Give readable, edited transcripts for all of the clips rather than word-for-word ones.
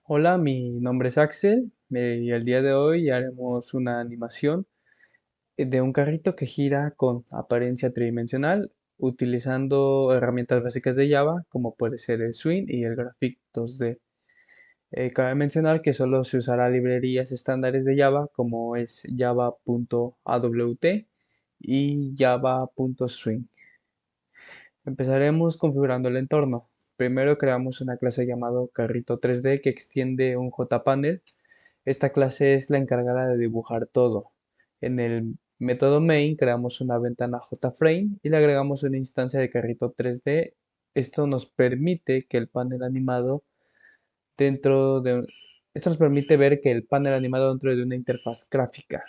Hola, mi nombre es Axel y el día de hoy haremos una animación de un carrito que gira con apariencia tridimensional utilizando herramientas básicas de Java como puede ser el Swing y el Graphic 2D. Cabe mencionar que solo se usará librerías estándares de Java como es java.awt y java.swing. Empezaremos configurando el entorno. Primero creamos una clase llamado carrito 3D que extiende un JPanel. Esta clase es la encargada de dibujar todo. En el método main creamos una ventana JFrame y le agregamos una instancia de carrito 3D. Esto nos permite que el panel animado dentro de esto nos permite ver que el panel animado dentro de una interfaz gráfica.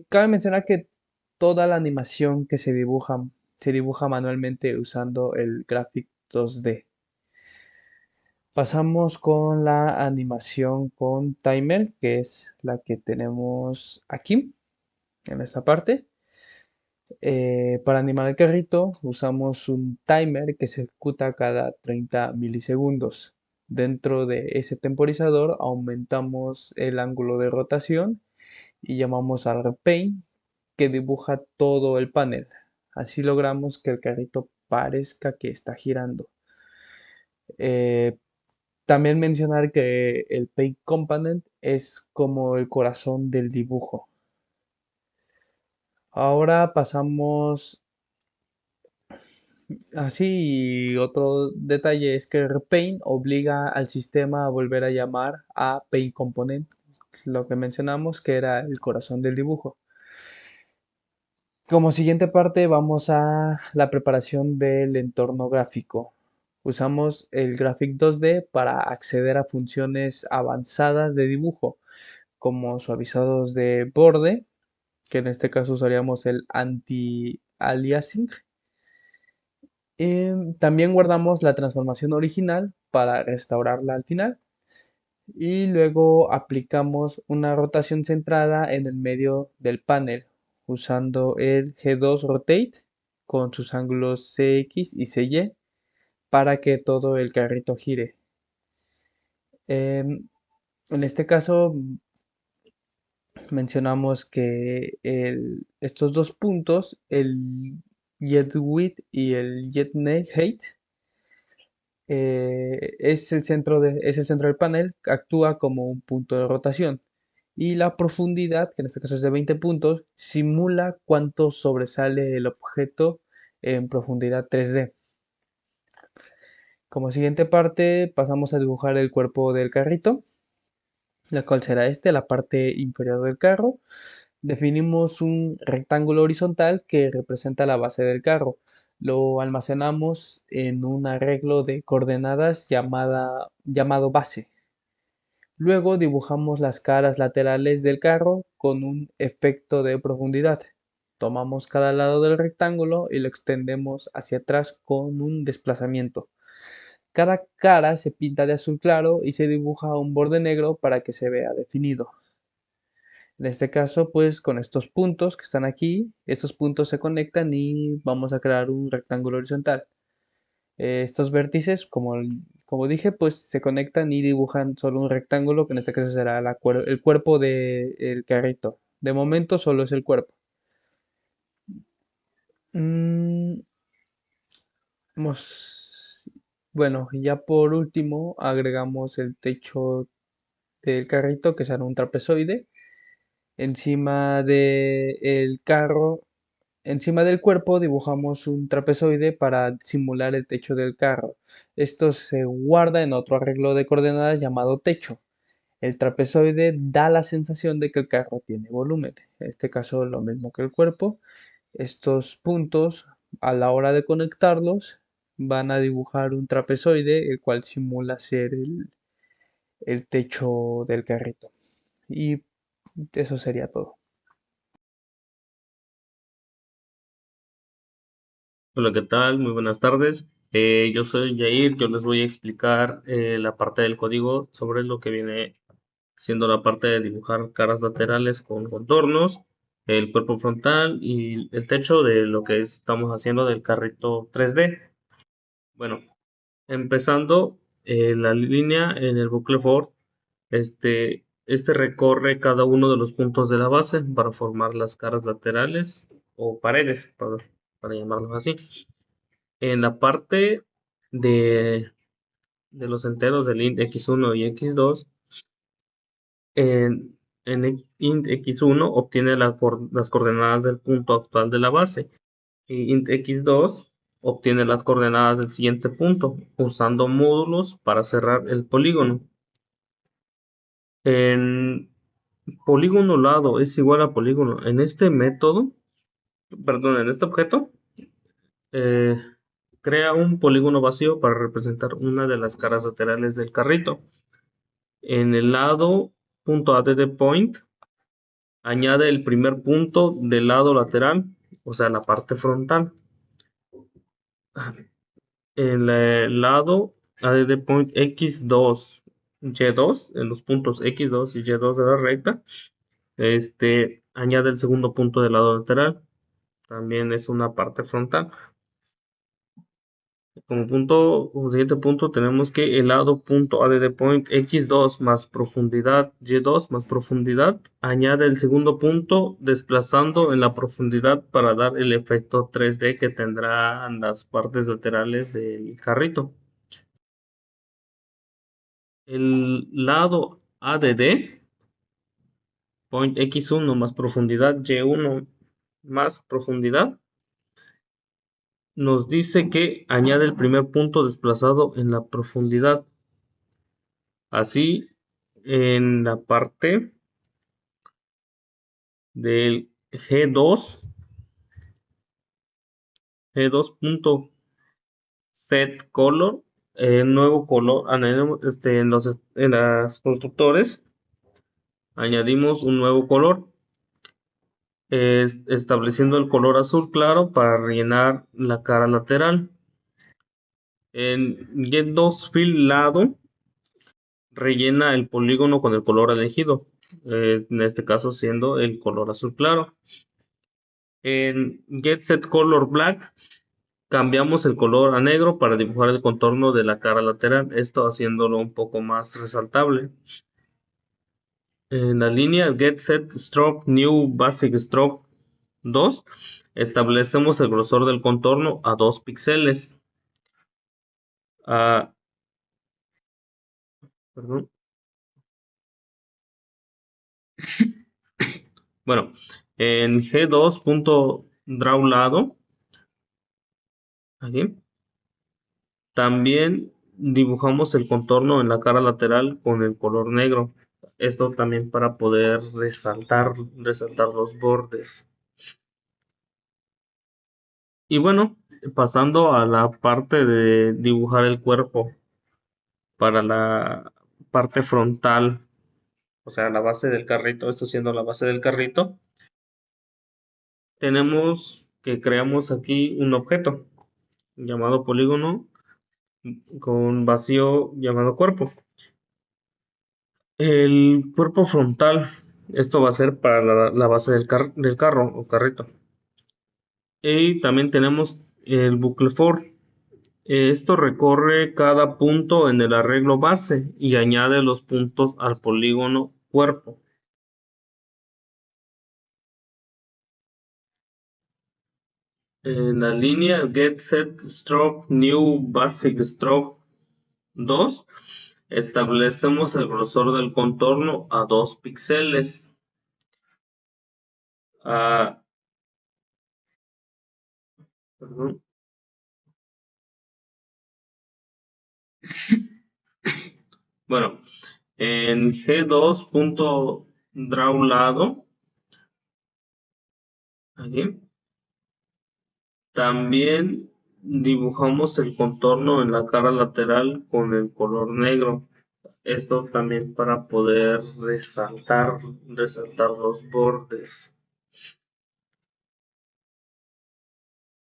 Cabe mencionar que toda la animación que se dibuja manualmente usando el Graphic 2D. Pasamos con la animación con timer, que es la que tenemos aquí, en esta parte. Para animar el carrito usamos un timer que se ejecuta cada 30 milisegundos. Dentro de ese temporizador aumentamos el ángulo de rotación y llamamos al repaint que dibuja todo el panel. Así logramos que el carrito parezca que está girando. Eh, También mencionar que el Paint Component es como el corazón del dibujo. Ahora pasamos así, y otro detalle es que Repaint obliga al sistema a volver a llamar a Paint Component, lo que mencionamos que era el corazón del dibujo. Como siguiente parte vamos a la preparación del entorno gráfico. Usamos el Graphic 2D para acceder a funciones avanzadas de dibujo, como suavizados de borde, que en este caso usaríamos el anti-aliasing. También guardamos la transformación original para restaurarla al final. Y luego aplicamos una rotación centrada en el medio del panel, usando el G2 Rotate con sus ángulos CX y CY para que todo el carrito gire. En este caso mencionamos que estos dos puntos, el jet width y el jet height, es el centro del panel, actúa como un punto de rotación. Y la profundidad, que en este caso es de 20 puntos, simula cuánto sobresale el objeto en profundidad 3D. Como siguiente parte, pasamos a dibujar el cuerpo del carrito, la cual será la parte inferior del carro. Definimos un rectángulo horizontal que representa la base del carro. Lo almacenamos en un arreglo de coordenadas llamado base. Luego dibujamos las caras laterales del carro con un efecto de profundidad. Tomamos cada lado del rectángulo y lo extendemos hacia atrás con un desplazamiento. Cada cara se pinta de azul claro y se dibuja un borde negro para que se vea definido. En este caso, pues con estos puntos que están aquí, estos puntos se conectan y vamos a crear un rectángulo horizontal. Estos vértices, como dije, pues se conectan y dibujan solo un rectángulo, que en este caso será el cuerpo del carrito. De momento solo es el cuerpo. Mm, bueno, ya por último agregamos el techo del carrito, que será un trapezoide. Encima del carro Encima del cuerpo dibujamos un trapezoide para simular el techo del carro. Esto se guarda en otro arreglo de coordenadas llamado techo. El trapezoide da la sensación de que el carro tiene volumen. En este caso, lo mismo que el cuerpo. Estos puntos, a la hora de conectarlos, van a dibujar un trapezoide, el cual simula ser el techo del carrito. Y eso sería todo. Hola, ¿qué tal? Muy buenas tardes. Yo soy Jair. Yo les voy a explicar la parte del código sobre lo que viene siendo la parte de dibujar caras laterales con contornos, el cuerpo frontal y el techo de lo que estamos haciendo del carrito 3D. Bueno, empezando. la línea en el bucle for, este recorre cada uno de los puntos de la base para formar las caras laterales o paredes, para llamarlos así. En la parte de, de los enteros del int x1 y x2, en int x1 obtiene las coordenadas del punto actual de la base y int x2 obtiene las coordenadas del siguiente punto usando módulos para cerrar el polígono. En polígono lado es igual a polígono. En este método, perdón, en este objeto, eh, crea un polígono vacío para representar una de las caras laterales del carrito. En el lado .add_point añade el primer punto del lado lateral, o sea, la parte frontal. En el lado add_point x2, y2, en los puntos x2 y y2 de la recta, añade el segundo punto del lado lateral. También es una parte frontal. Como siguiente punto tenemos que el lado .add_point x2 más profundidad y2 más profundidad añade el segundo punto desplazando en la profundidad para dar el efecto 3D que tendrán las partes laterales del carrito. El lado add point x1 más profundidad y1 más profundidad nos dice que añade el primer punto desplazado en la profundidad. Así, en la parte del G2.setColor, nuevo color, en las constructores añadimos un nuevo color, estableciendo el color azul claro para rellenar la cara lateral. En Get2Fill rellena el polígono con el color elegido, en este caso siendo el color azul claro. En GetSetColorBlack cambiamos el color a negro para dibujar el contorno de la cara lateral, esto haciéndolo un poco más resaltable. En la línea GetSetStrokeNewBasicStroke 2 establecemos el grosor del contorno a 2 píxeles. Ah, perdón. Bueno, en G2.drawLado, aquí, también dibujamos el contorno en la cara lateral con el color negro. Esto también para poder resaltar los bordes. Y bueno, pasando a la parte de dibujar el cuerpo para la parte frontal, o sea, la base del carrito, esto siendo la base del carrito, tenemos que creamos aquí un objeto llamado polígono con vacío llamado cuerpo. El cuerpo frontal, esto va a ser para la base del carro o carrito. Y también tenemos el bucle for. Esto recorre cada punto en el arreglo base y añade los puntos al polígono cuerpo. En la línea GetSetStrokeNewBasicStroke 2 establecemos el grosor del contorno a 2 píxeles. Ah, perdón. Bueno, en G2.drawLado, aquí, también dibujamos el contorno en la cara lateral con el color negro. Esto también para poder resaltar los bordes.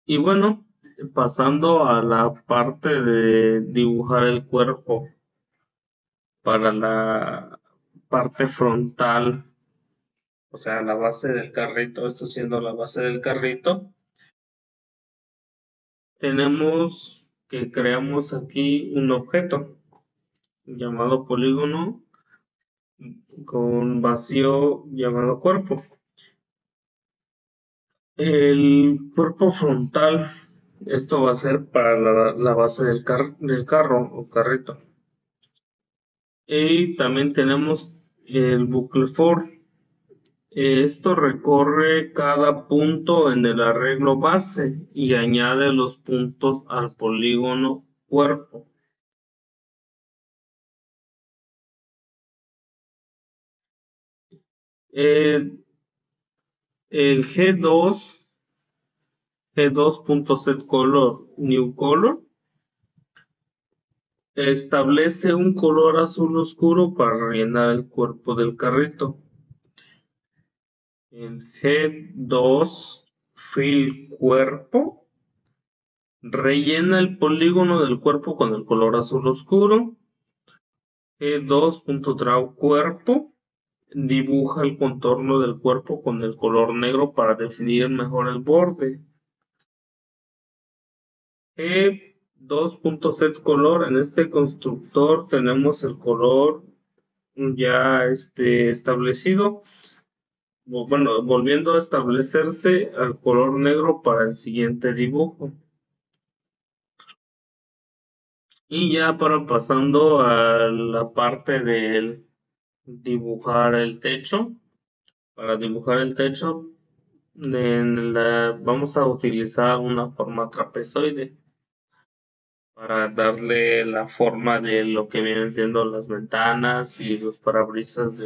Y bueno, pasando a la parte de dibujar el cuerpo para la parte frontal, o sea, la base del carrito, esto siendo la base del carrito, tenemos que creamos aquí un objeto llamado polígono con vacío llamado cuerpo. El cuerpo frontal, esto va a ser para la base del carro o carrito. Y también tenemos el bucle for. Esto recorre cada punto en el arreglo base y añade los puntos al polígono cuerpo. El, el G2.setColor New Color establece un color azul oscuro para rellenar el cuerpo del carrito. El G2 Fill Cuerpo rellena el polígono del cuerpo con el color azul oscuro. G2.Draw Cuerpo dibuja el contorno del cuerpo con el color negro para definir mejor el borde. G2.setColor, en este constructor tenemos el color ya establecido, bueno, volviendo a establecerse al color negro para el siguiente dibujo. Y ya para pasando a la parte del dibujar el techo, para dibujar el techo vamos a utilizar una forma trapezoide para darle la forma de lo que vienen siendo las ventanas y los parabrisas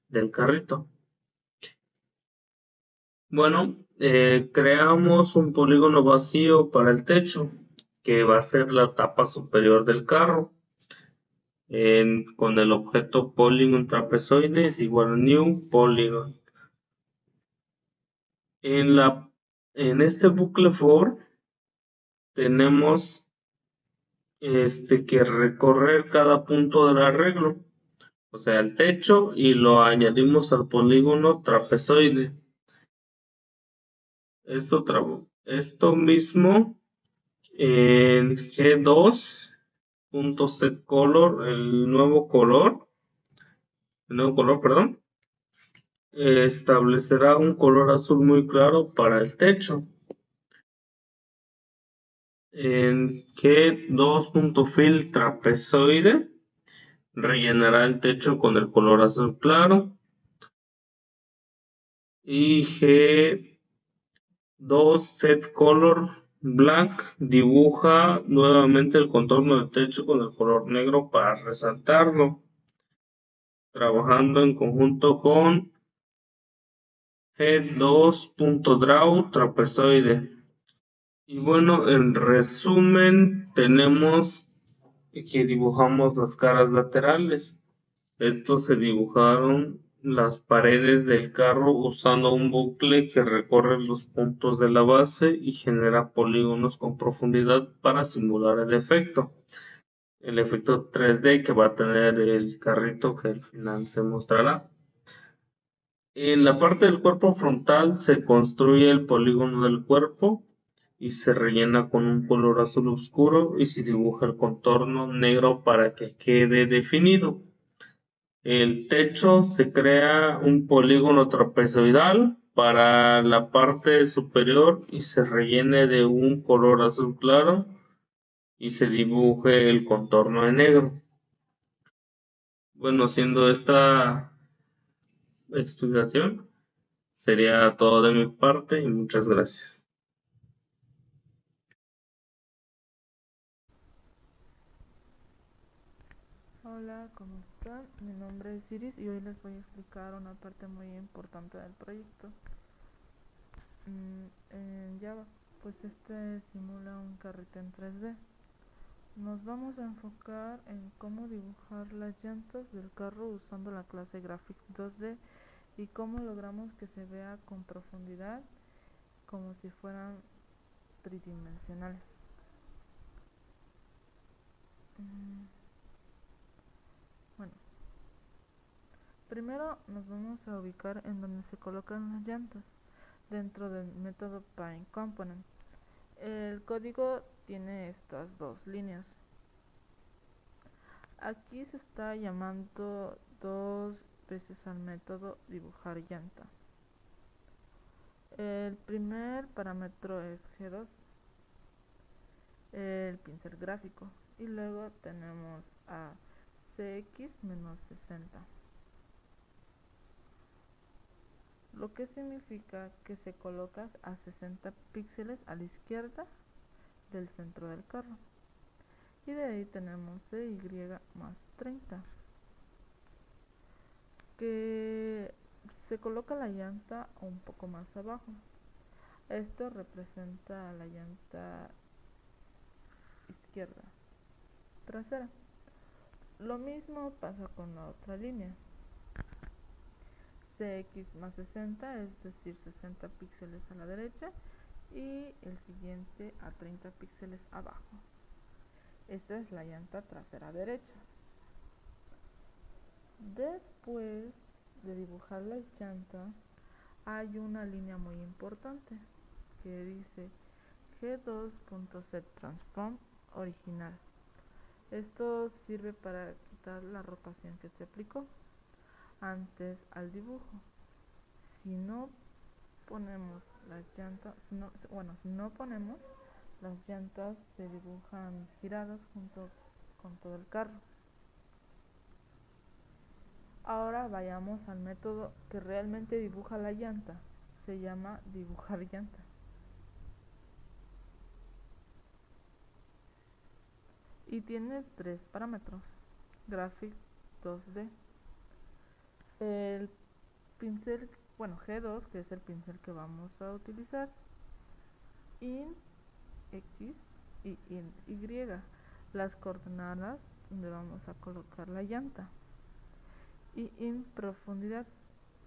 del carrito. Bueno, creamos un polígono vacío para el techo, que va a ser la tapa superior del carro. Con el objeto polygon trapezoide es igual a new polygon. En este bucle for tenemos que recorrer cada punto del arreglo, o sea, el techo, y lo añadimos al polígono trapezoide. Esto mismo en G2.setColor, el nuevo color, perdón, establecerá un color azul muy claro para el techo. En G2.Fill trapezoide rellenará el techo con el color azul claro. Y G2setColor Black dibuja nuevamente el contorno del techo con el color negro para resaltarlo, trabajando en conjunto con G2.Draw trapezoide. Y bueno, en resumen, tenemos que dibujamos las caras laterales. Estos se dibujaron las paredes del carro usando un bucle que recorre los puntos de la base y genera polígonos con profundidad para simular el efecto. El efecto 3D que va a tener el carrito que al final se mostrará. En la parte del cuerpo frontal se construye el polígono del cuerpo y se rellena con un color azul oscuro y se dibuja el contorno negro para que quede definido. El techo se crea un polígono trapezoidal para la parte superior y se rellene de un color azul claro y se dibuje el contorno en negro. Bueno, siendo esta explicación, sería todo de mi parte y muchas gracias. Hola, ¿cómo están? Mi nombre es Iris y hoy les voy a explicar una parte muy importante del proyecto. En Java, pues este simula un carrito en 3D. Nos vamos a enfocar en cómo dibujar las llantas del carro usando la clase Graphics 2D y cómo logramos que se vea con profundidad como si fueran tridimensionales. Bueno, primero nos vamos a ubicar en donde se colocan las llantas dentro del método PaintComponent. El código tiene estas dos líneas. Aquí se está llamando 2 veces al método dibujar llanta. El primer parámetro es G2, el pincel gráfico, y luego tenemos a CX-60, lo que significa que se coloca a 60 píxeles a la izquierda del centro del carro. Y de ahí tenemos CY+30, que se coloca la llanta un poco más abajo. Esto representa la llanta izquierda trasera. Lo mismo pasa con la otra línea. CX+60, es decir, 60 píxeles a la derecha, y el siguiente a 30 píxeles abajo. Esta es la llanta trasera derecha. Después de dibujar la llanta, hay una línea muy importante que dice G2.setTransform original. Esto sirve para quitar la rotación que se aplicó antes al dibujo. Si no ponemos las llantas, si no ponemos las llantas, se dibujan giradas junto con todo el carro. Ahora vayamos al método que realmente dibuja la llanta. Se llama dibujar llanta. Y tiene 3 parámetros. Graphic 2D. El pincel, G2, que es el pincel que vamos a utilizar. In X y in Y, las coordenadas donde vamos a colocar la llanta. Y en profundidad,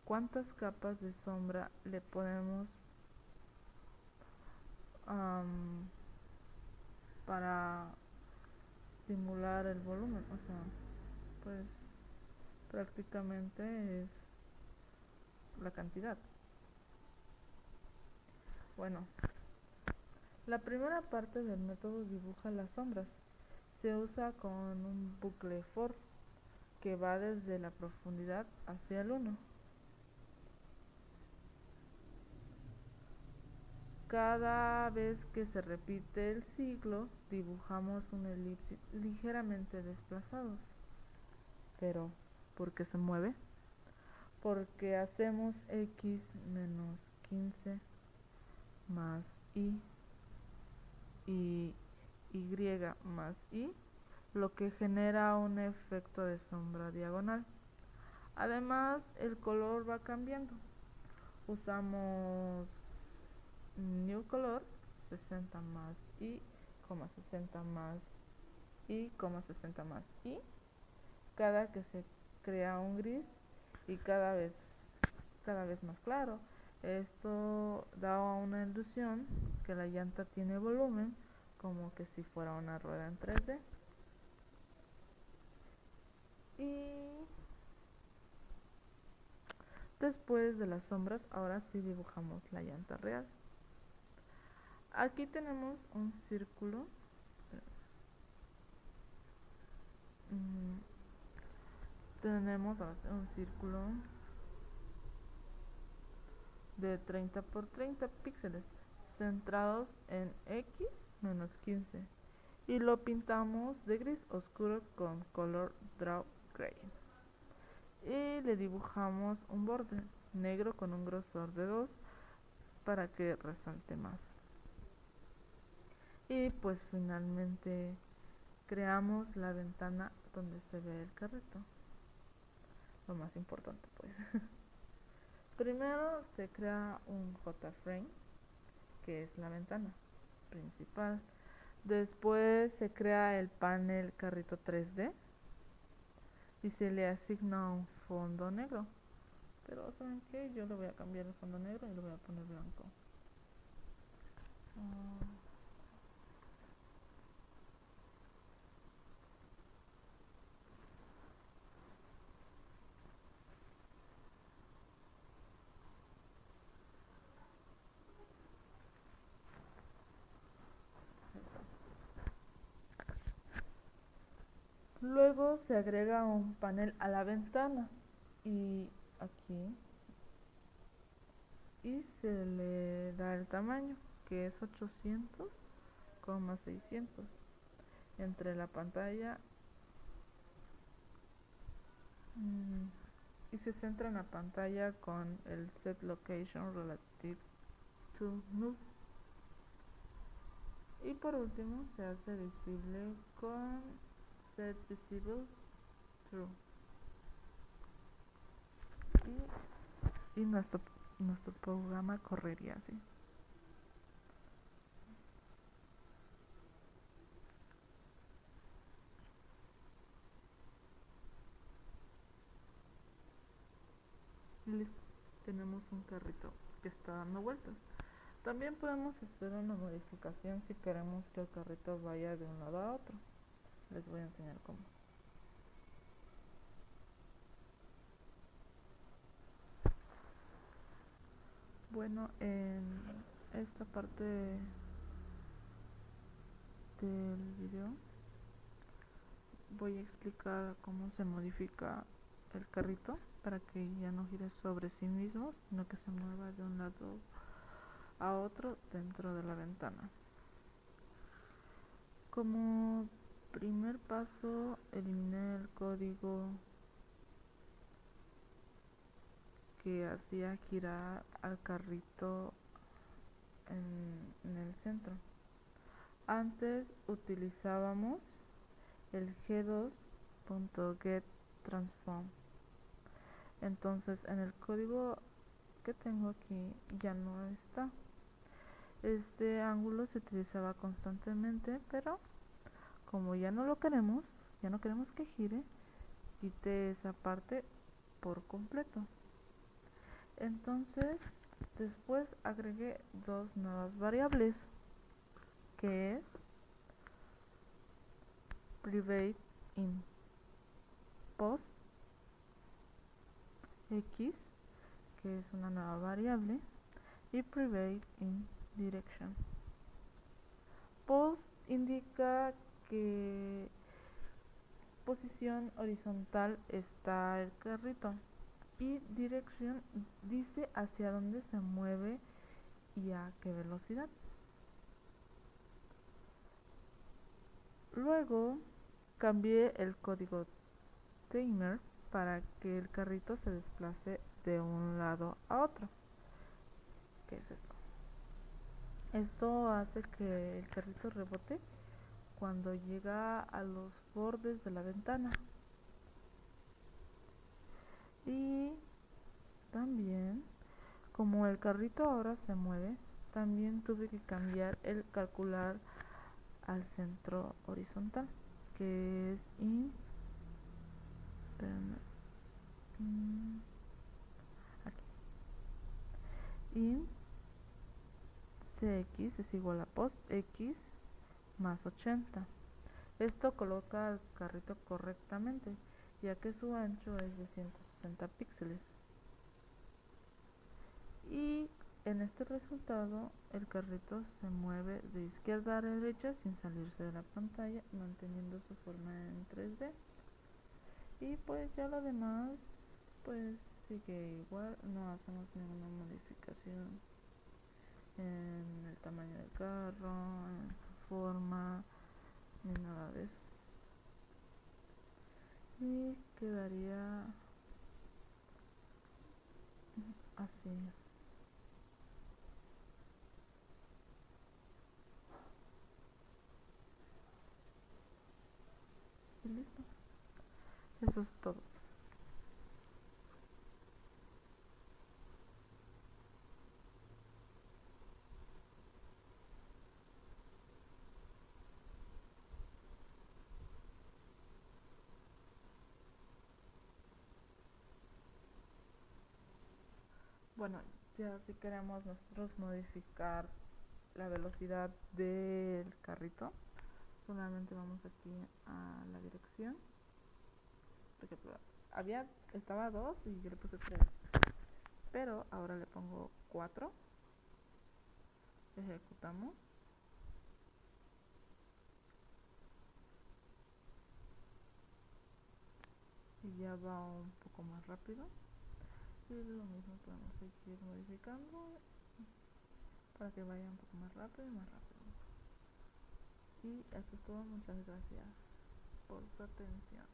cuántas capas de sombra le podemos para simular el volumen. O sea, pues prácticamente es la cantidad. Bueno, la primera parte del método dibuja las sombras. Se usa con un bucle for que va desde la profundidad hacia el 1. Cada vez que se repite el ciclo, dibujamos un elipsis ligeramente desplazados. Pero, ¿por qué se mueve? Porque hacemos x menos 15 más y y más y, lo que genera un efecto de sombra diagonal. Además, el color va cambiando. Usamos new color 60 más y, 60 más y, 60 más y, cada que se crea un gris y cada vez más claro. Esto da una ilusión que la llanta tiene volumen, como que si fuera una rueda en 3D. Y después de las sombras, ahora sí dibujamos la llanta real. Aquí tenemos un círculo. Tenemos un círculo de 30 por 30 píxeles centrados en x menos 15 y lo pintamos de gris oscuro con color draw gray y le dibujamos un borde negro con un grosor de 2 para que resalte más. Y pues finalmente creamos la ventana donde se ve el carrito, lo más importante pues. Primero se crea un J-frame, que es la ventana principal. Después se crea el panel carrito 3D y se le asigna un fondo negro. Pero ¿saben qué? Yo le voy a cambiar el fondo negro y lo voy a poner blanco. Luego se agrega un panel a la ventana y aquí y se le da el tamaño, que es 800,600 entre la pantalla y se centra en la pantalla con el set location relative to null. Y por último se hace visible con set visible true. Y nuestro programa correría así. Y listo, tenemos un carrito que está dando vueltas. También podemos hacer una modificación si queremos que el carrito vaya de un lado a otro. Les voy a enseñar cómo. Bueno, en esta parte del video voy a explicar cómo se modifica el carrito para que ya no gire sobre sí mismo, sino que se mueva de un lado a otro dentro de la ventana. Como primer paso, eliminé el código que hacía girar al carrito en el centro. Antes utilizábamos el g2.getTransform. Entonces en el código que tengo aquí ya no está. Este ángulo se utilizaba constantemente, pero como ya no lo queremos, ya no queremos que gire, quité esa parte por completo. Entonces después agregué dos nuevas variables, que es private in post x, que es una nueva variable, y private in direction. Post indica que posición horizontal está el carrito y direction dice hacia dónde se mueve y a qué velocidad. Luego cambié el código timer para que el carrito se desplace de un lado a otro. ¿Qué es esto? Esto hace que el carrito rebote cuando llega a los bordes de la ventana. Y también, como el carrito ahora se mueve, también tuve que cambiar el calcular al centro horizontal, que es in cx es igual a post x más 80. Esto coloca al carrito correctamente, ya que su ancho es de 160 píxeles. Y en este resultado el carrito se mueve de izquierda a derecha sin salirse de la pantalla, manteniendo su forma en 3D. Y pues ya lo demás pues sigue igual, no hacemos ninguna modificación en el tamaño del carro, en su forma, ni nada de eso. Y quedaría así. Y listo. Eso es todo. Bueno, ya si queremos nosotros modificar la velocidad del carrito, solamente vamos aquí a la dirección. Por ejemplo, estaba 2 y yo le puse 3, pero ahora le pongo 4. Ejecutamos. y ya va un poco más rápido. Y lo mismo podemos seguir modificando para que vaya un poco más rápido y más rápido. Y eso es todo, muchas gracias por su atención.